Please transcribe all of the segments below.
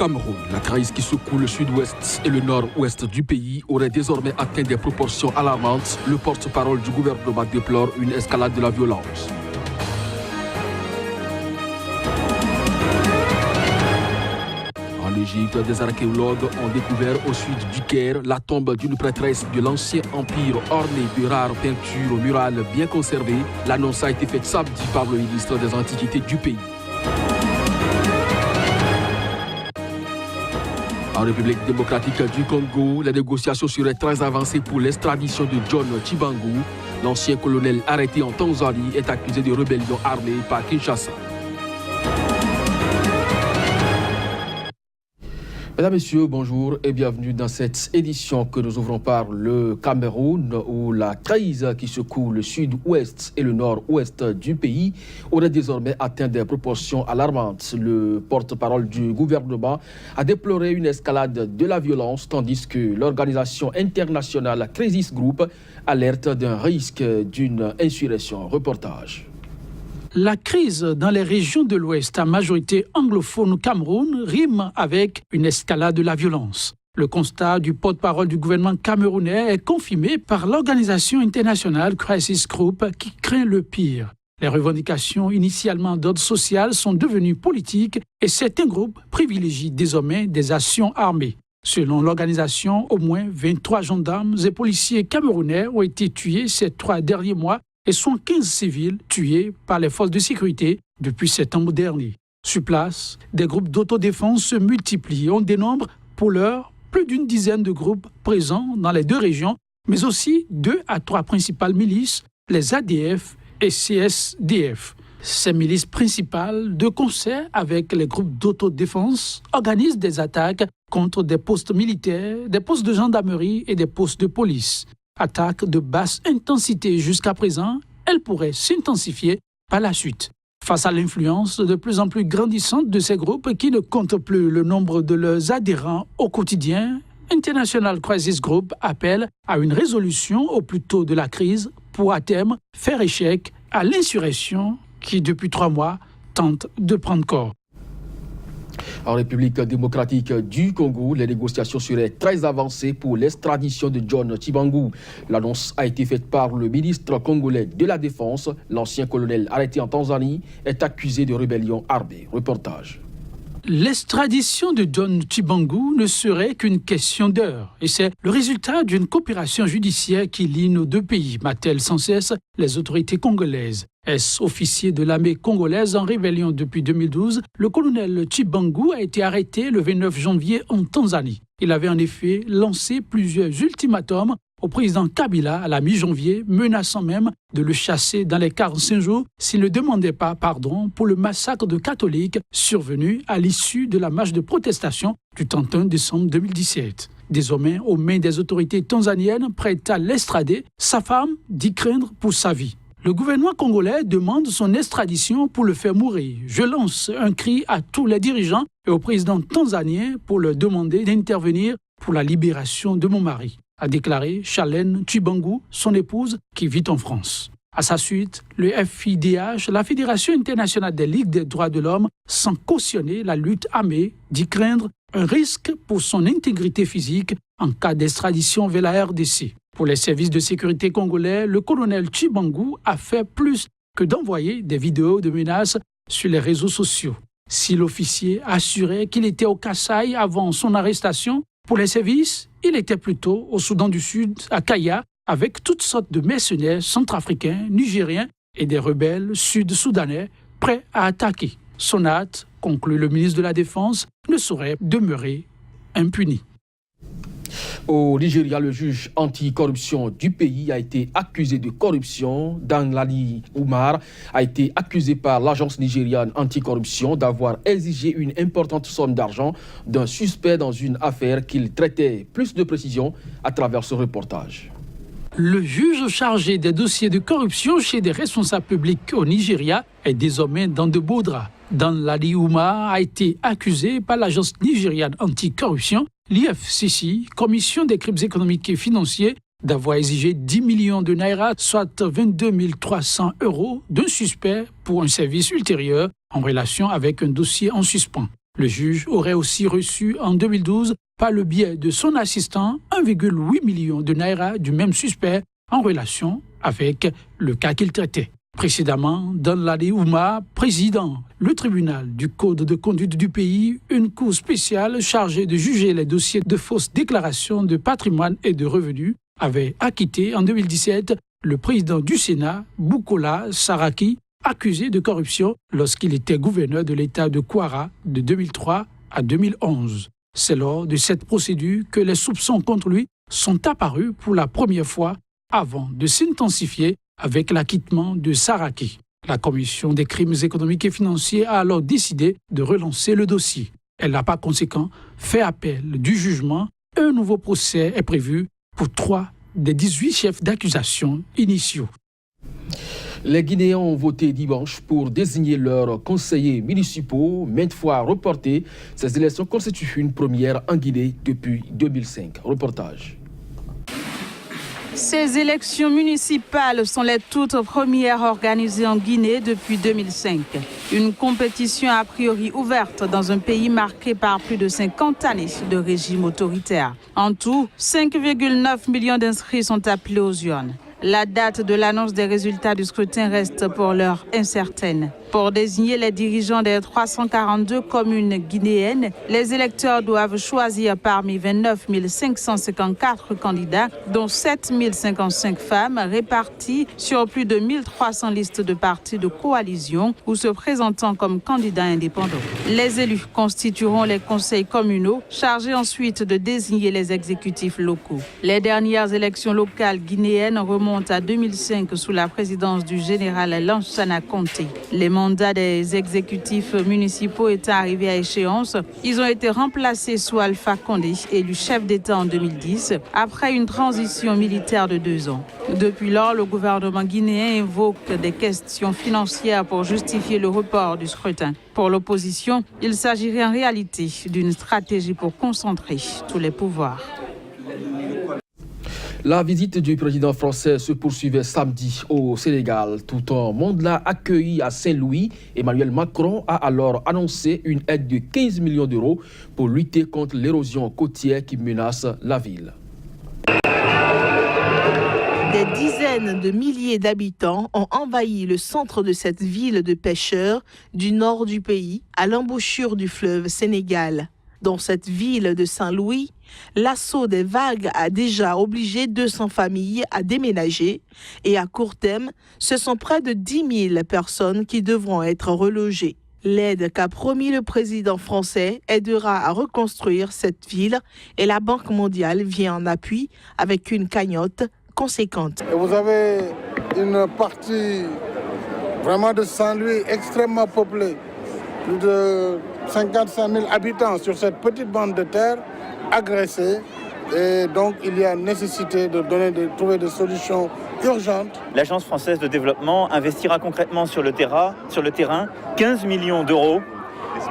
Cameroun, la crise qui secoue le sud-ouest et le nord-ouest du pays aurait désormais atteint des proportions alarmantes. Le porte-parole du gouvernement déplore une escalade de la violence. En Égypte, des archéologues ont découvert au sud du Caire la tombe d'une prêtresse de l'ancien empire ornée de rares peintures murales bien conservées. L'annonce a été faite samedi par le ministre des Antiquités du pays. En République démocratique du Congo, les négociations seraient très avancées pour l'extradition de John Tchibangu. L'ancien colonel arrêté en Tanzanie est accusé de rébellion armée par Kinshasa. Mesdames, Messieurs, bonjour et bienvenue dans cette édition que nous ouvrons par le Cameroun, où la crise qui secoue le sud-ouest et le nord-ouest du pays aurait désormais atteint des proportions alarmantes. Le porte-parole du gouvernement a déploré une escalade de la violence, tandis que l'organisation internationale Crisis Group alerte d'un risque d'une insurrection. Reportage. La crise dans les régions de l'Ouest à majorité anglophone au Cameroun rime avec une escalade de la violence. Le constat du porte-parole du gouvernement camerounais est confirmé par l'organisation internationale Crisis Group qui craint le pire. Les revendications initialement d'ordre social sont devenues politiques et certains groupes privilégient désormais des actions armées. Selon l'organisation, au moins 23 gendarmes et policiers camerounais ont été tués ces 3 derniers mois et 115 civils tués par les forces de sécurité depuis septembre dernier. Sur place, des groupes d'autodéfense se multiplient. On dénombre pour l'heure plus d'une dizaine de groupes présents dans les 2 régions, mais aussi 2 à 3 principales milices, les ADF et CSDF. Ces milices principales, de concert avec les groupes d'autodéfense, organisent des attaques contre des postes militaires, des postes de gendarmerie et des postes de police. Attaque de basse intensité jusqu'à présent, elle pourrait s'intensifier par la suite. Face à l'influence de plus en plus grandissante de ces groupes qui ne comptent plus le nombre de leurs adhérents au quotidien, International Crisis Group appelle à une résolution au plus tôt de la crise pour à terme faire échec à l'insurrection qui depuis 3 mois tente de prendre corps. En République démocratique du Congo, les négociations seraient très avancées pour l'extradition de John Tchibangu. L'annonce a été faite par le ministre congolais de la Défense. L'ancien colonel arrêté en Tanzanie est accusé de rébellion armée. Reportage. L'extradition de John Tchibangu ne serait qu'une question d'heure et c'est le résultat d'une coopération judiciaire qui lie nos 2 pays, martèlent sans cesse les autorités congolaises. Ex-officier de l'armée congolaise en rébellion depuis 2012, le colonel Tchibangu a été arrêté le 29 janvier en Tanzanie. Il avait en effet lancé plusieurs ultimatums au président Kabila à la mi-janvier, menaçant même de le chasser dans les 45 jours s'il ne demandait pas pardon pour le massacre de catholiques survenu à l'issue de la marche de protestation du 31 décembre 2017. Désormais, aux mains des autorités tanzaniennes prêtes à l'extrader, sa femme dit craindre pour sa vie. Le gouvernement congolais demande son extradition pour le faire mourir. Je lance un cri à tous les dirigeants et au président tanzanien pour leur demander d'intervenir pour la libération de mon mari, a déclaré Charlène Tchibangu, son épouse, qui vit en France. À sa suite, le FIDH, la Fédération internationale des ligues des droits de l'homme, sans cautionner la lutte armée, dit craindre un risque pour son intégrité physique en cas d'extradition vers la RDC. Pour les services de sécurité congolais, le colonel Tchibangu a fait plus que d'envoyer des vidéos de menaces sur les réseaux sociaux. Si l'officier assurait qu'il était au Kasaï avant son arrestation, pour les services, il était plutôt au Soudan du Sud, à Kaya, avec toutes sortes de mercenaires centrafricains, nigériens et des rebelles sud-soudanais prêts à attaquer. Son acte, conclut le ministre de la Défense, ne saurait demeurer impuni. Au Nigeria, le juge anticorruption du pays a été accusé de corruption. Danladi Umar a été accusé par l'agence nigériane anticorruption d'avoir exigé une importante somme d'argent d'un suspect dans une affaire qu'il traitait. Plus de précision à travers ce reportage. Le juge chargé des dossiers de corruption chez des responsables publics au Nigeria est désormais dans de beaux draps. Danladi Umar a été accusé par l'agence nigériane anticorruption, l'IFCC, Commission des crimes économiques et financiers, d'avoir exigé 10 millions de naira, soit 22 300 €, d'un suspect pour un service ultérieur en relation avec un dossier en suspens. Le juge aurait aussi reçu en 2012, par le biais de son assistant, 1,8 million de naira du même suspect en relation avec le cas qu'il traitait. Précédemment, Danladi Ouma, président le tribunal du Code de conduite du pays, une cour spéciale chargée de juger les dossiers de fausses déclarations de patrimoine et de revenus, avait acquitté en 2017 le président du Sénat, Bukola Saraki, accusé de corruption lorsqu'il était gouverneur de l'État de Kwara de 2003 à 2011. C'est lors de cette procédure que les soupçons contre lui sont apparus pour la première fois avant de s'intensifier avec l'acquittement de Saraki. La Commission des crimes économiques et financiers a alors décidé de relancer le dossier. Elle n'a par conséquent fait appel du jugement. Un nouveau procès est prévu pour 3 des 18 chefs d'accusation initiaux. Les Guinéens ont voté dimanche pour désigner leurs conseillers municipaux, maintes fois reportés. Ces élections constituent une première en Guinée depuis 2005. Reportage. Ces élections municipales sont les toutes premières organisées en Guinée depuis 2005. Une compétition a priori ouverte dans un pays marqué par plus de 50 années de régime autoritaire. En tout, 5,9 millions d'inscrits sont appelés aux urnes. La date de l'annonce des résultats du scrutin reste pour l'heure incertaine. Pour désigner les dirigeants des 342 communes guinéennes, les électeurs doivent choisir parmi 29 554 candidats, dont 7 055 femmes réparties sur plus de 1300 listes de partis de coalition ou se présentant comme candidats indépendants. Les élus constitueront les conseils communaux, chargés ensuite de désigner les exécutifs locaux. Les dernières élections locales guinéennes remontent à 2005 sous la présidence du général Lansana Conté. Les mandats des exécutifs municipaux étant arrivés à échéance, ils ont été remplacés sous Alpha Condé, élu chef d'État en 2010, après une transition militaire de 2 ans. Depuis lors, le gouvernement guinéen évoque des questions financières pour justifier le report du scrutin. Pour l'opposition, il s'agirait en réalité d'une stratégie pour concentrer tous les pouvoirs. La visite du président français se poursuivait samedi au Sénégal. Tout un monde l'a accueilli à Saint-Louis. Emmanuel Macron a alors annoncé une aide de 15 millions d'euros pour lutter contre l'érosion côtière qui menace la ville. Des dizaines de milliers d'habitants ont envahi le centre de cette ville de pêcheurs du nord du pays, à l'embouchure du fleuve Sénégal. Dans cette ville de Saint-Louis, l'assaut des vagues a déjà obligé 200 familles à déménager et à court terme, ce sont près de 10 000 personnes qui devront être relogées. L'aide qu'a promis le président français aidera à reconstruire cette ville et la Banque mondiale vient en appui avec une cagnotte conséquente. Et vous avez une partie vraiment de Saint-Louis extrêmement peuplée, plus de 55 000 habitants sur cette petite bande de terre agressée. Et donc, il y a nécessité de trouver des solutions urgentes. L'Agence française de développement investira concrètement sur le terrain 15 millions d'euros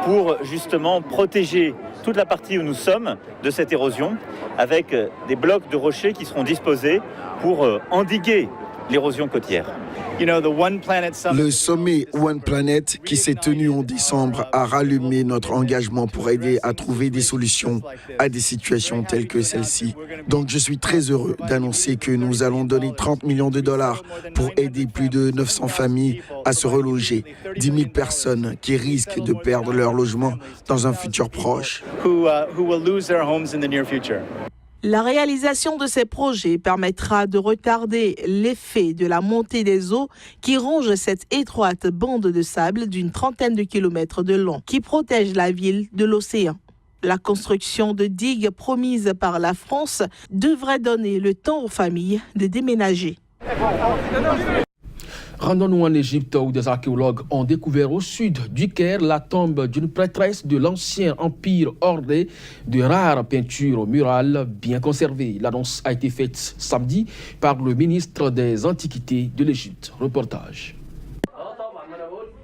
pour justement protéger toute la partie où nous sommes de cette érosion, avec des blocs de rochers qui seront disposés pour endiguer l'érosion côtière. Le sommet One Planet qui s'est tenu en décembre a rallumé notre engagement pour aider à trouver des solutions à des situations telles que celle-ci. Donc je suis très heureux d'annoncer que nous allons donner 30 millions de dollars pour aider plus de 900 familles à se reloger, 10 000 personnes qui risquent de perdre leur logement dans un futur proche. La réalisation de ces projets permettra de retarder l'effet de la montée des eaux qui ronge cette étroite bande de sable d'une trentaine de kilomètres de long qui protège la ville de l'océan. La construction de digues promises par la France devrait donner le temps aux familles de déménager. Rendons-nous en Égypte où des archéologues ont découvert au sud du Caire la tombe d'une prêtresse de l'ancien empire ordé, de rares peintures murales bien conservées. L'annonce a été faite samedi par le ministre des Antiquités de l'Égypte. Reportage.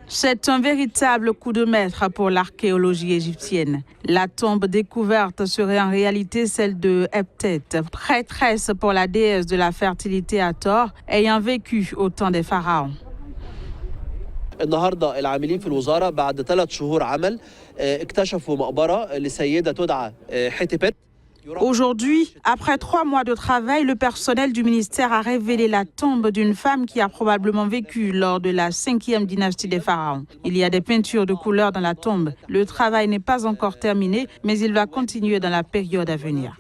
C'est un véritable coup de maître pour l'archéologie égyptienne. La tombe découverte serait en réalité celle de Hebtet, prêtresse pour la déesse de la fertilité Hathor, ayant vécu au temps des pharaons. اكتشفوا مقبرة لسيدة تدعى حتبت. Aujourd'hui, après 3 mois de travail, le personnel du ministère a révélé la tombe d'une femme qui a probablement vécu lors de la 5e dynastie des pharaons. Il y a des peintures de couleurs dans la tombe. Le travail n'est pas encore terminé, mais il va continuer dans la période à venir.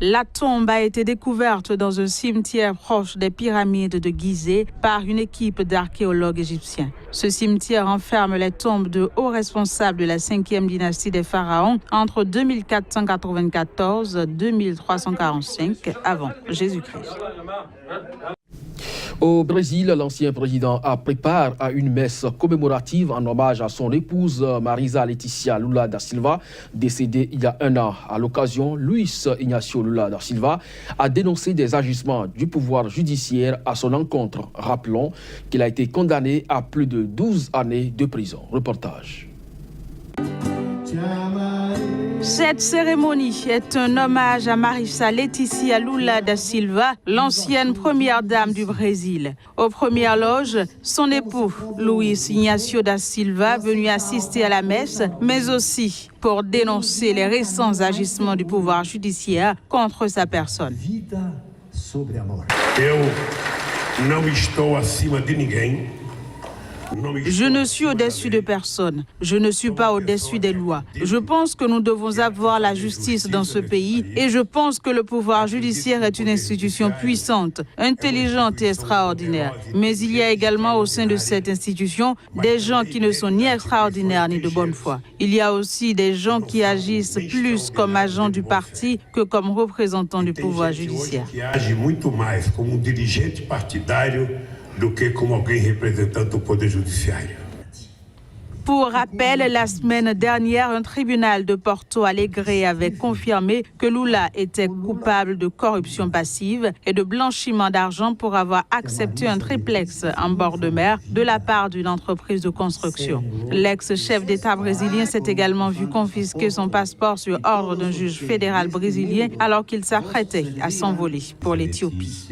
La tombe a été découverte dans un cimetière proche des pyramides de Gizeh par une équipe d'archéologues égyptiens. Ce cimetière enferme les tombes de hauts responsables de la 5e dynastie des pharaons entre 2494 et 2345 avant Jésus-Christ. Au Brésil, l'ancien président prépare à une messe commémorative en hommage à son épouse Marisa Letícia Lula da Silva, décédée il y a 1 an. À l'occasion, Luis Ignacio Lula da Silva a dénoncé des agissements du pouvoir judiciaire à son encontre. Rappelons qu'il a été condamné à plus de 12 années de prison. Reportage. Cette cérémonie est un hommage à Marisa Letícia Lula da Silva, l'ancienne première dame du Brésil. Aux premières loges, son époux, Luis Ignacio da Silva, venu assister à la messe, mais aussi pour dénoncer les récents agissements du pouvoir judiciaire contre sa personne. Je ne suis au-dessus de personne. Je ne suis pas au-dessus des lois. Je pense que nous devons avoir la justice dans ce pays et je pense que le pouvoir judiciaire est une institution puissante, intelligente et extraordinaire. Mais il y a également au sein de cette institution des gens qui ne sont ni extraordinaires ni de bonne foi. Il y a aussi des gens qui agissent plus comme agents du parti que comme représentants du pouvoir judiciaire. Do que como alguém representando o Poder Judiciário. Pour rappel, la semaine dernière, un tribunal de Porto Alegre avait confirmé que Lula était coupable de corruption passive et de blanchiment d'argent pour avoir accepté un triplex en bord de mer de la part d'une entreprise de construction. L'ex-chef d'État brésilien s'est également vu confisquer son passeport sur ordre d'un juge fédéral brésilien alors qu'il s'apprêtait à s'envoler pour l'Éthiopie.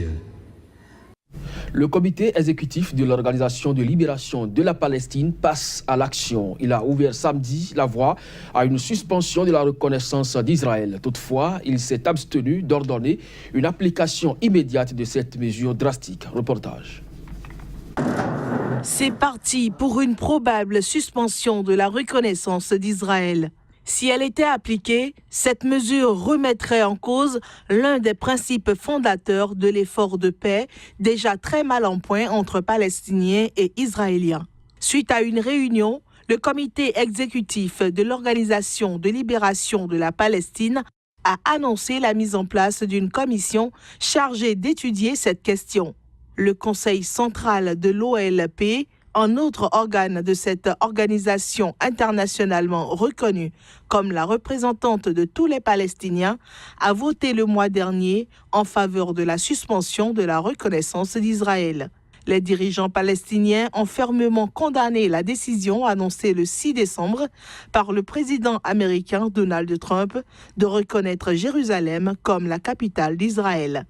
Le comité exécutif de l'Organisation de libération de la Palestine passe à l'action. Il a ouvert samedi la voie à une suspension de la reconnaissance d'Israël. Toutefois, il s'est abstenu d'ordonner une application immédiate de cette mesure drastique. Reportage. C'est parti pour une probable suspension de la reconnaissance d'Israël. Si elle était appliquée, cette mesure remettrait en cause l'un des principes fondateurs de l'effort de paix, déjà très mal en point entre Palestiniens et Israéliens. Suite à une réunion, le comité exécutif de l'Organisation de libération de la Palestine a annoncé la mise en place d'une commission chargée d'étudier cette question. Le Conseil central de l'OLP, un autre organe de cette organisation internationalement reconnue comme la représentante de tous les Palestiniens, a voté le mois dernier en faveur de la suspension de la reconnaissance d'Israël. Les dirigeants palestiniens ont fermement condamné la décision annoncée le 6 décembre par le président américain Donald Trump de reconnaître Jérusalem comme la capitale d'Israël.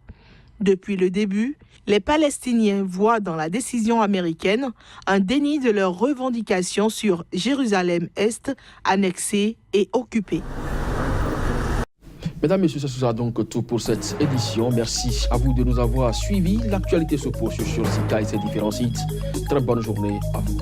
Depuis le début, les Palestiniens voient dans la décision américaine un déni de leurs revendications sur Jérusalem-Est, annexée et occupée. Mesdames, Messieurs, ce sera donc tout pour cette édition. Merci à vous de nous avoir suivis. L'actualité se poursuit sur Sika et ses différents sites. Très bonne journée à vous.